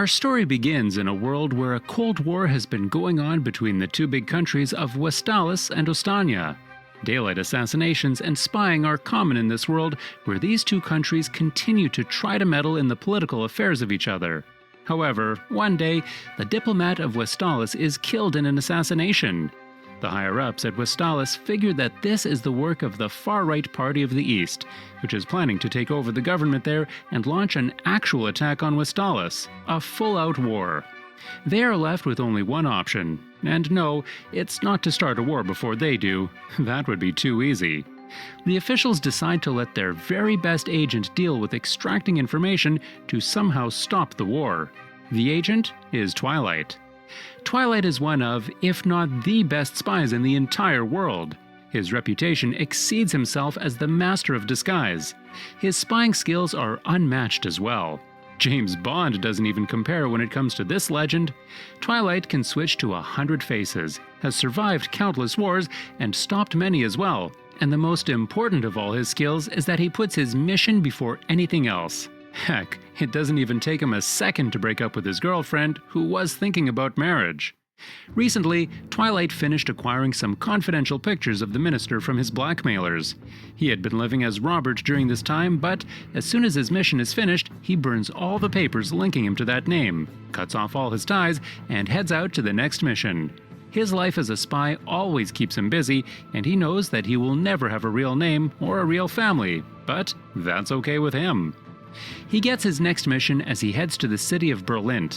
Our story begins in a world where a Cold War has been going on between the two big countries of Westalis and Ostania. Daylight assassinations and spying are common in this world where these two countries continue to try to meddle in the political affairs of each other. However, one day, the diplomat of Westalis is killed in an assassination. The higher-ups at Westalis figure that this is the work of the far-right party of the East, which is planning to take over the government there and launch an actual attack on Westalis, a full-out war. They are left with only one option, and no, it's not to start a war before they do. That would be too easy. The officials decide to let their very best agent deal with extracting information to somehow stop the war. The agent is Twilight. Twilight is one of, if not the best spies in the entire world. His reputation exceeds himself as the master of disguise. His spying skills are unmatched as well. James Bond doesn't even compare when it comes to this legend. Twilight can switch to 100 faces, has survived countless wars, and stopped many as well. And the most important of all his skills is that he puts his mission before anything else. Heck, it doesn't even take him a second to break up with his girlfriend, who was thinking about marriage. Recently, Twilight finished acquiring some confidential pictures of the minister from his blackmailers. He had been living as Robert during this time, but as soon as his mission is finished, he burns all the papers linking him to that name, cuts off all his ties, and heads out to the next mission. His life as a spy always keeps him busy, and he knows that he will never have a real name or a real family, but that's okay with him. He gets his next mission as he heads to the city of Berlin.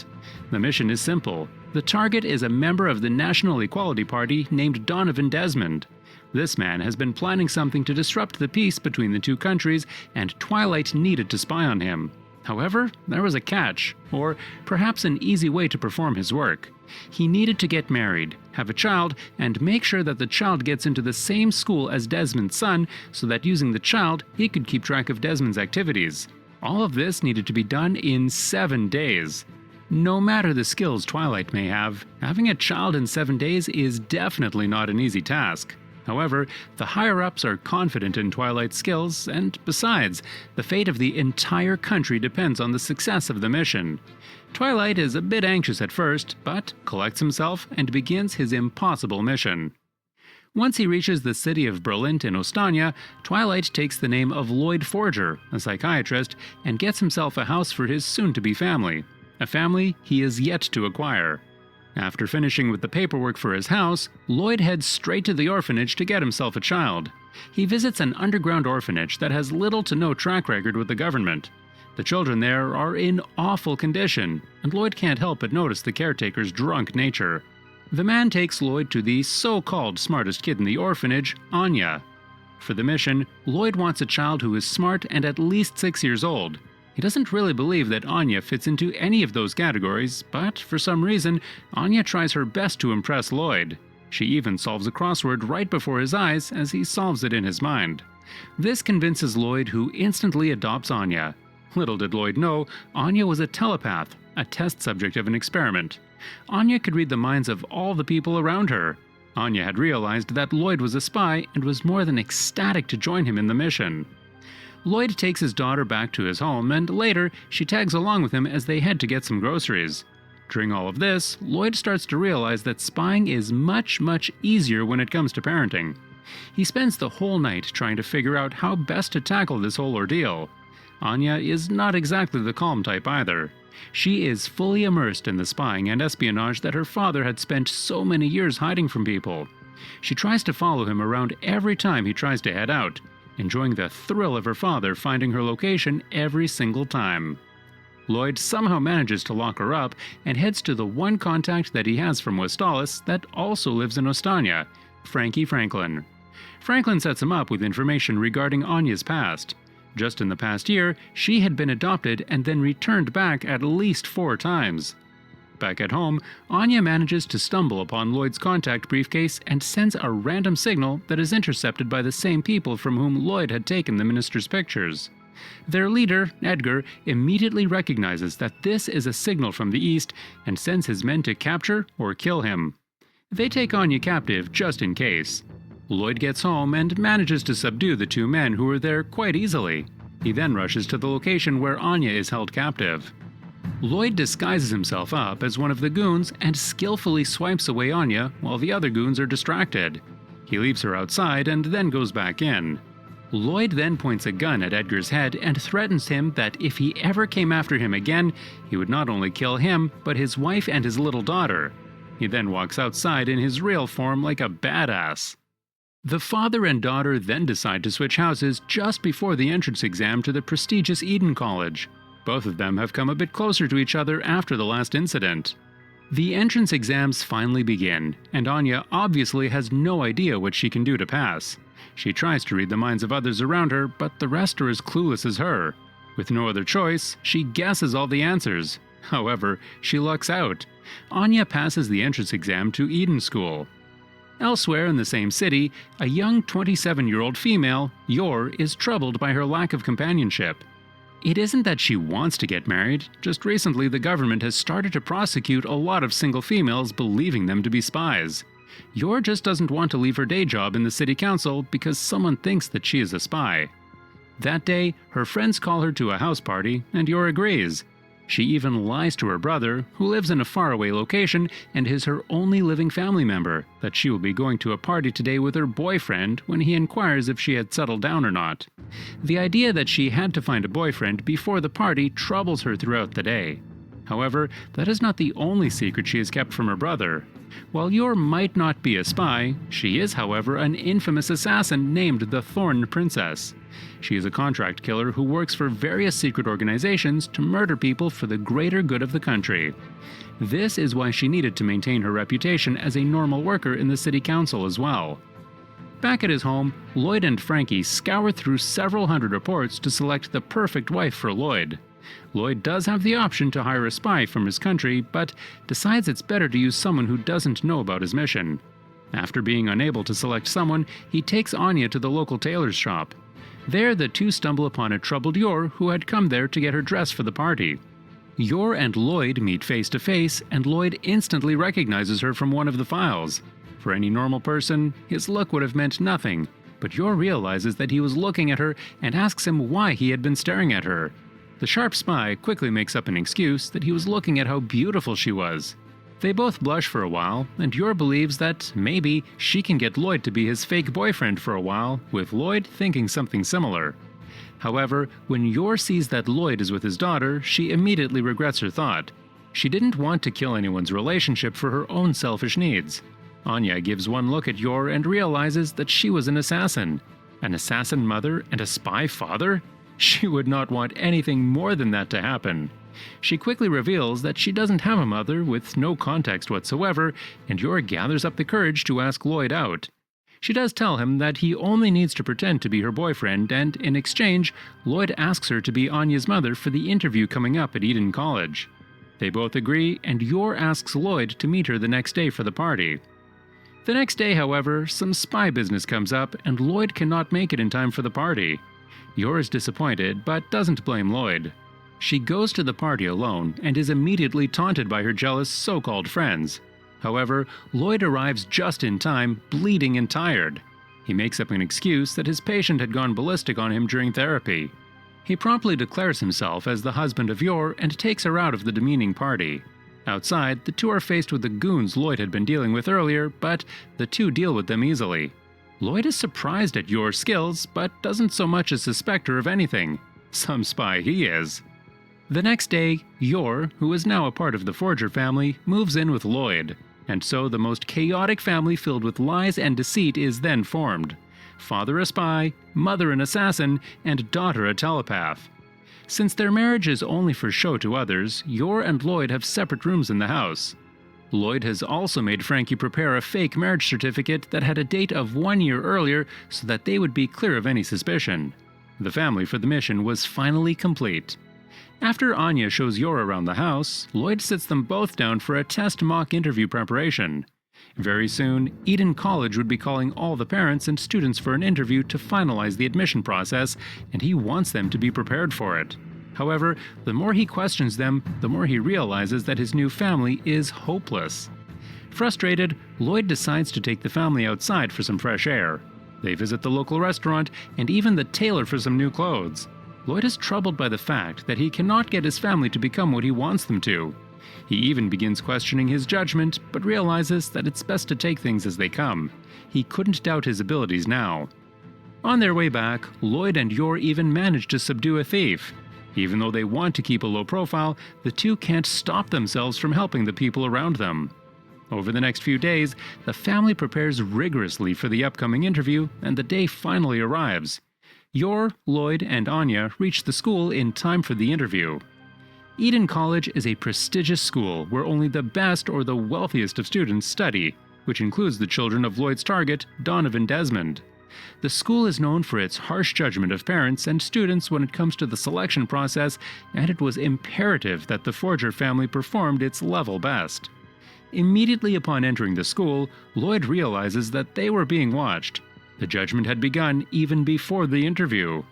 The mission is simple. The target is a member of the National Equality Party named Donovan Desmond. This man has been planning something to disrupt the peace between the two countries, and Twilight needed to spy on him. However, there was a catch, or perhaps an easy way to perform his work. He needed to get married, have a child, and make sure that the child gets into the same school as Desmond's son so that using the child, he could keep track of Desmond's activities. All of this needed to be done in 7 days. No matter the skills Twilight may have, having a child in 7 days is definitely not an easy task. However, the higher-ups are confident in Twilight's skills, and besides, the fate of the entire country depends on the success of the mission. Twilight is a bit anxious at first, but collects himself and begins his impossible mission. Once he reaches the city of Berlin in Ostania, Twilight takes the name of Lloyd Forger, a psychiatrist, and gets himself a house for his soon-to-be family, a family he is yet to acquire. After finishing with the paperwork for his house, Lloyd heads straight to the orphanage to get himself a child. He visits an underground orphanage that has little to no track record with the government. The children there are in awful condition, and Lloyd can't help but notice the caretaker's drunk nature. The man takes Lloyd to the so-called smartest kid in the orphanage, Anya. For the mission, Lloyd wants a child who is smart and at least 6 years old. He doesn't really believe that Anya fits into any of those categories, but for some reason, Anya tries her best to impress Lloyd. She even solves a crossword right before his eyes as he solves it in his mind. This convinces Lloyd, who instantly adopts Anya. Little did Lloyd know, Anya was a telepath, a test subject of an experiment. Anya could read the minds of all the people around her. Anya had realized that Lloyd was a spy and was more than ecstatic to join him in the mission. Lloyd takes his daughter back to his home, and later she tags along with him as they head to get some groceries. During all of this, Lloyd starts to realize that spying is much easier when it comes to parenting. He spends the whole night trying to figure out how best to tackle this whole ordeal. Anya is not exactly the calm type either. She is fully immersed in the spying and espionage that her father had spent so many years hiding from people. She tries to follow him around every time he tries to head out, enjoying the thrill of her father finding her location every single time. Lloyd somehow manages to lock her up and heads to the one contact that he has from Westalis that also lives in Ostania, Frankie Franklin. Franklin sets him up with information regarding Anya's past. Just in the past year, she had been adopted and then returned back at least 4 times. Back at home, Anya manages to stumble upon Lloyd's contact briefcase and sends a random signal that is intercepted by the same people from whom Lloyd had taken the minister's pictures. Their leader, Edgar, immediately recognizes that this is a signal from the East and sends his men to capture or kill him. They take Anya captive just in case. Lloyd gets home and manages to subdue the 2 men who are there quite easily. He then rushes to the location where Anya is held captive. Lloyd disguises himself up as one of the goons and skillfully swipes away Anya while the other goons are distracted. He leaves her outside and then goes back in. Lloyd then points a gun at Edgar's head and threatens him that if he ever came after him again, he would not only kill him, but his wife and his little daughter. He then walks outside in his real form like a badass. The father and daughter then decide to switch houses just before the entrance exam to the prestigious Eden College. Both of them have come a bit closer to each other after the last incident. The entrance exams finally begin, and Anya obviously has no idea what she can do to pass. She tries to read the minds of others around her, but the rest are as clueless as her. With no other choice, she guesses all the answers. However, she lucks out. Anya passes the entrance exam to Eden School. Elsewhere in the same city, a young 27-year-old female, Yor, is troubled by her lack of companionship. It isn't that she wants to get married, just recently the government has started to prosecute a lot of single females believing them to be spies. Yor just doesn't want to leave her day job in the city council because someone thinks that she is a spy. That day, her friends call her to a house party, and Yor agrees. She even lies to her brother, who lives in a faraway location and is her only living family member, that she will be going to a party today with her boyfriend when he inquires if she had settled down or not. The idea that she had to find a boyfriend before the party troubles her throughout the day. However, that is not the only secret she has kept from her brother. While Yor might not be a spy, she is, however, an infamous assassin named the Thorn Princess. She is a contract killer who works for various secret organizations to murder people for the greater good of the country. This is why she needed to maintain her reputation as a normal worker in the city council as well. Back at his home, Lloyd and Frankie scour through several hundred reports to select the perfect wife for Lloyd. Lloyd does have the option to hire a spy from his country, but decides it's better to use someone who doesn't know about his mission. After being unable to select someone, he takes Anya to the local tailor's shop. There, the two stumble upon a troubled Yor who had come there to get her dress for the party. Yor and Lloyd meet face to face, and Lloyd instantly recognizes her from one of the files. For any normal person, his look would have meant nothing, but Yor realizes that he was looking at her and asks him why he had been staring at her. The sharp spy quickly makes up an excuse that he was looking at how beautiful she was. They both blush for a while, and Yor believes that maybe she can get Lloyd to be his fake boyfriend for a while, with Lloyd thinking something similar. However, when Yor sees that Lloyd is with his daughter, she immediately regrets her thought. She didn't want to kill anyone's relationship for her own selfish needs. Anya gives one look at Yor and realizes that she was an assassin. An assassin mother and a spy father? She would not want anything more than that to happen. She quickly reveals that she doesn't have a mother with no context whatsoever, and Yor gathers up the courage to ask Lloyd out. She does tell him that he only needs to pretend to be her boyfriend, and in exchange, Lloyd asks her to be Anya's mother for the interview coming up at Eden College. They both agree, and Yor asks Lloyd to meet her the next day for the party. The next day, however, some spy business comes up, and Lloyd cannot make it in time for the party. Yor is disappointed, but doesn't blame Lloyd. She goes to the party alone and is immediately taunted by her jealous so-called friends. However, Lloyd arrives just in time, bleeding and tired. He makes up an excuse that his patient had gone ballistic on him during therapy. He promptly declares himself as the husband of Yor and takes her out of the demeaning party. Outside, the two are faced with the goons Lloyd had been dealing with earlier, but the two deal with them easily. Lloyd is surprised at Yor's skills, but doesn't so much as suspect her of anything. Some spy he is. The next day, Yor, who is now a part of the Forger family, moves in with Lloyd. And so the most chaotic family filled with lies and deceit is then formed. Father a spy, mother an assassin, and daughter a telepath. Since their marriage is only for show to others, Yor and Lloyd have separate rooms in the house. Lloyd has also made Frankie prepare a fake marriage certificate that had a date of 1 year earlier so that they would be clear of any suspicion. The family for the mission was finally complete. After Anya shows Yor around the house, Lloyd sits them both down for a test mock interview preparation. Very soon, Eden College would be calling all the parents and students for an interview to finalize the admission process, and he wants them to be prepared for it. However, the more he questions them, the more he realizes that his new family is hopeless. Frustrated, Lloyd decides to take the family outside for some fresh air. They visit the local restaurant and even the tailor for some new clothes. Lloyd is troubled by the fact that he cannot get his family to become what he wants them to. He even begins questioning his judgment, but realizes that it's best to take things as they come. He couldn't doubt his abilities now. On their way back, Lloyd and Yor even manage to subdue a thief. Even though they want to keep a low profile, the two can't stop themselves from helping the people around them. Over the next few days, the family prepares rigorously for the upcoming interview, and the day finally arrives. Yor, Lloyd, and Anya reach the school in time for the interview. Eden College is a prestigious school where only the best or the wealthiest of students study, which includes the children of Lloyd's target, Donovan Desmond. The school is known for its harsh judgment of parents and students when it comes to the selection process, and it was imperative that the Forger family performed its level best. Immediately upon entering the school, Lloyd realizes that they were being watched. The judgment had begun even before the interview.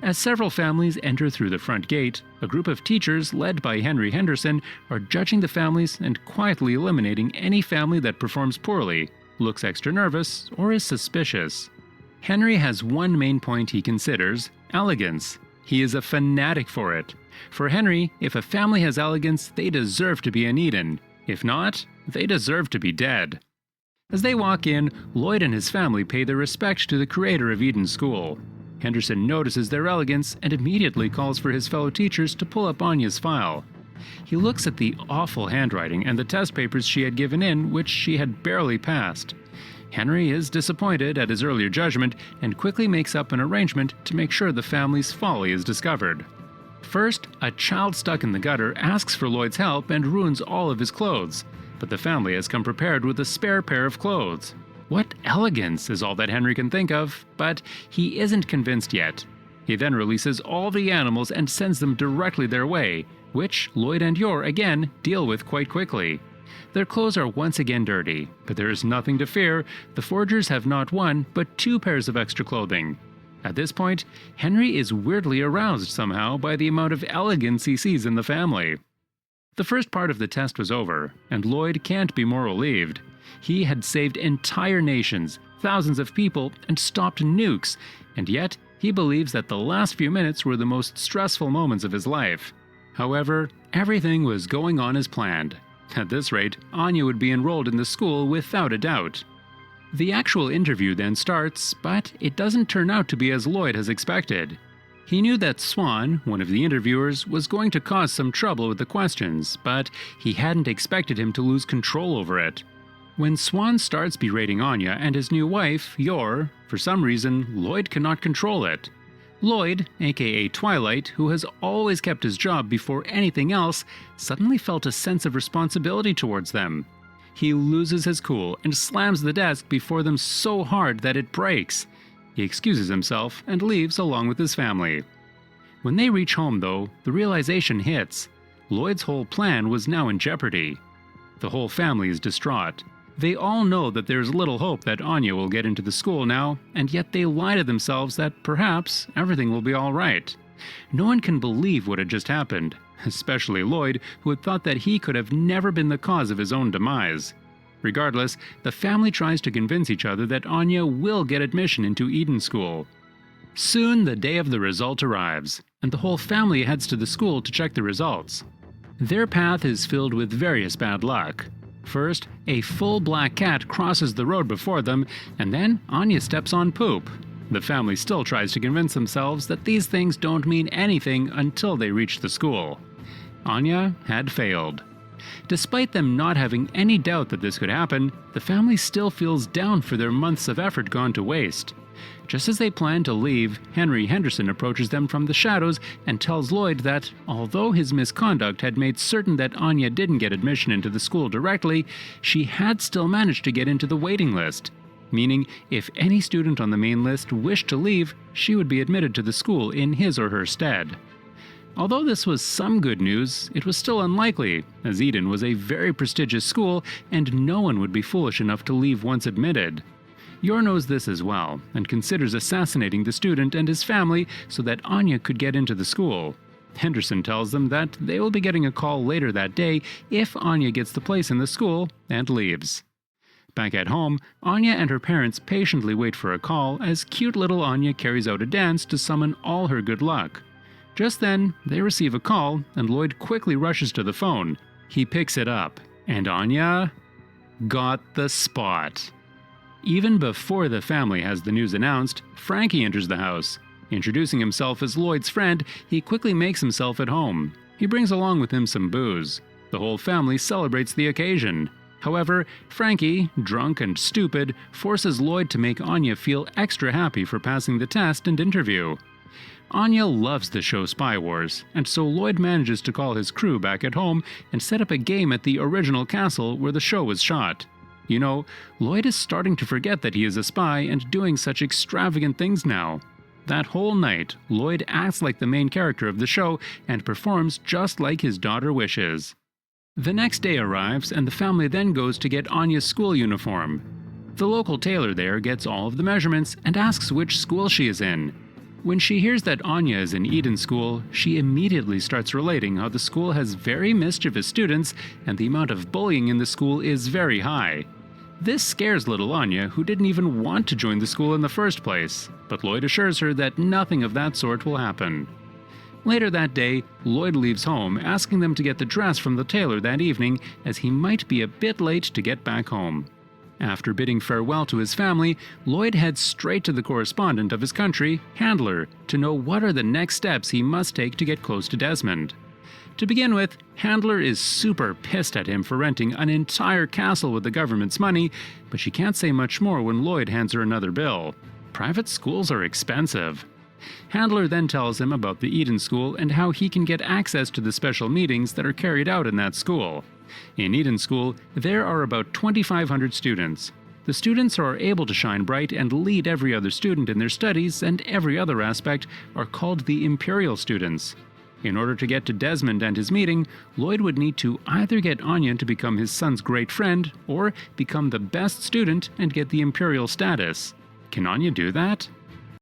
As several families enter through the front gate, a group of teachers led by Henry Henderson are judging the families and quietly eliminating any family that performs poorly, looks extra nervous, or is suspicious. Henry has one main point he considers: elegance. He is a fanatic for it. For Henry, if a family has elegance, they deserve to be in Eden. If not, they deserve to be dead. As they walk in, Lloyd and his family pay their respect to the creator of Eden School. Henderson notices their elegance and immediately calls for his fellow teachers to pull up Anya's file. He looks at the awful handwriting and the test papers she had given in, which she had barely passed. Henry is disappointed at his earlier judgment and quickly makes up an arrangement to make sure the family's folly is discovered. First, a child stuck in the gutter asks for Lloyd's help and ruins all of his clothes, but the family has come prepared with a spare pair of clothes. What elegance is all that Henry can think of, but he isn't convinced yet. He then releases all the animals and sends them directly their way, which Lloyd and Yor again deal with quite quickly. Their clothes are once again dirty, but there is nothing to fear. The Forgers have not one, but 2 pairs of extra clothing. At this point, Henry is weirdly aroused somehow by the amount of elegance he sees in the family. The first part of the test was over, and Lloyd can't be more relieved. He had saved entire nations, thousands of people, and stopped nukes, and yet he believes that the last few minutes were the most stressful moments of his life. However, everything was going on as planned. At this rate, Anya would be enrolled in the school without a doubt. The actual interview then starts, but it doesn't turn out to be as Lloyd has expected. He knew that Swan, one of the interviewers, was going to cause some trouble with the questions, but he hadn't expected him to lose control over it. When Swan starts berating Anya and his new wife, Yor, for some reason, Lloyd cannot control it. Lloyd, aka Twilight, who has always kept his job before anything else, suddenly felt a sense of responsibility towards them. He loses his cool and slams the desk before them so hard that it breaks. He excuses himself and leaves along with his family. When they reach home, though, the realization hits. Lloyd's whole plan was now in jeopardy. The whole family is distraught. They all know that there's little hope that Anya will get into the school now, and yet they lie to themselves that perhaps everything will be all right. No one can believe what had just happened, especially Lloyd, who had thought that he could have never been the cause of his own demise. Regardless, the family tries to convince each other that Anya will get admission into Eden School. Soon the day of the result arrives, and the whole family heads to the school to check the results. Their path is filled with various bad luck. First, a full black cat crosses the road before them, and then Anya steps on poop. The family still tries to convince themselves that these things don't mean anything until they reach the school. Anya had failed. Despite them not having any doubt that this could happen, the family still feels down for their months of effort gone to waste. Just as they plan to leave, Henry Henderson approaches them from the shadows and tells Lloyd that, although his misconduct had made certain that Anya didn't get admission into the school directly, she had still managed to get into the waiting list. Meaning, if any student on the main list wished to leave, she would be admitted to the school in his or her stead. Although this was some good news, it was still unlikely, as Eden was a very prestigious school and no one would be foolish enough to leave once admitted. Yor knows this as well, and considers assassinating the student and his family so that Anya could get into the school. Henderson tells them that they will be getting a call later that day if Anya gets the place in the school, and leaves. Back at home, Anya and her parents patiently wait for a call as cute little Anya carries out a dance to summon all her good luck. Just then, they receive a call, and Lloyd quickly rushes to the phone. He picks it up, and Anya got the spot. Even before the family has the news announced, Frankie enters the house. Introducing himself as Lloyd's friend, he quickly makes himself at home. He brings along with him some booze. The whole family celebrates the occasion. However, Frankie, drunk and stupid, forces Lloyd to make Anya feel extra happy for passing the test and interview. Anya loves the show Spy Wars, and so Lloyd manages to call his crew back at home and set up a game at the original castle where the show was shot. You know, Lloyd is starting to forget that he is a spy and doing such extravagant things now. That whole night, Lloyd acts like the main character of the show and performs just like his daughter wishes. The next day arrives, and the family then goes to get Anya's school uniform. The local tailor there gets all of the measurements and asks which school she is in. When she hears that Anya is in Eden School, she immediately starts relating how the school has very mischievous students and the amount of bullying in the school is very high. This scares little Anya, who didn't even want to join the school in the first place, but Lloyd assures her that nothing of that sort will happen. Later that day, Lloyd leaves home, asking them to get the dress from the tailor that evening, as he might be a bit late to get back home. After bidding farewell to his family, Lloyd heads straight to the correspondent of his country, Handler, to know what are the next steps he must take to get close to Desmond. To begin with, Handler is super pissed at him for renting an entire castle with the government's money, but she can't say much more when Lloyd hands her another bill. Private schools are expensive. Handler then tells him about the Eden School and how he can get access to the special meetings that are carried out in that school. In Eden School, there are about 2,500 students. The students who are able to shine bright and lead every other student in their studies and every other aspect are called the Imperial students. In order to get to Desmond and his meeting, Lloyd would need to either get Anya to become his son's great friend or become the best student and get the Imperial status. Can Anya do that?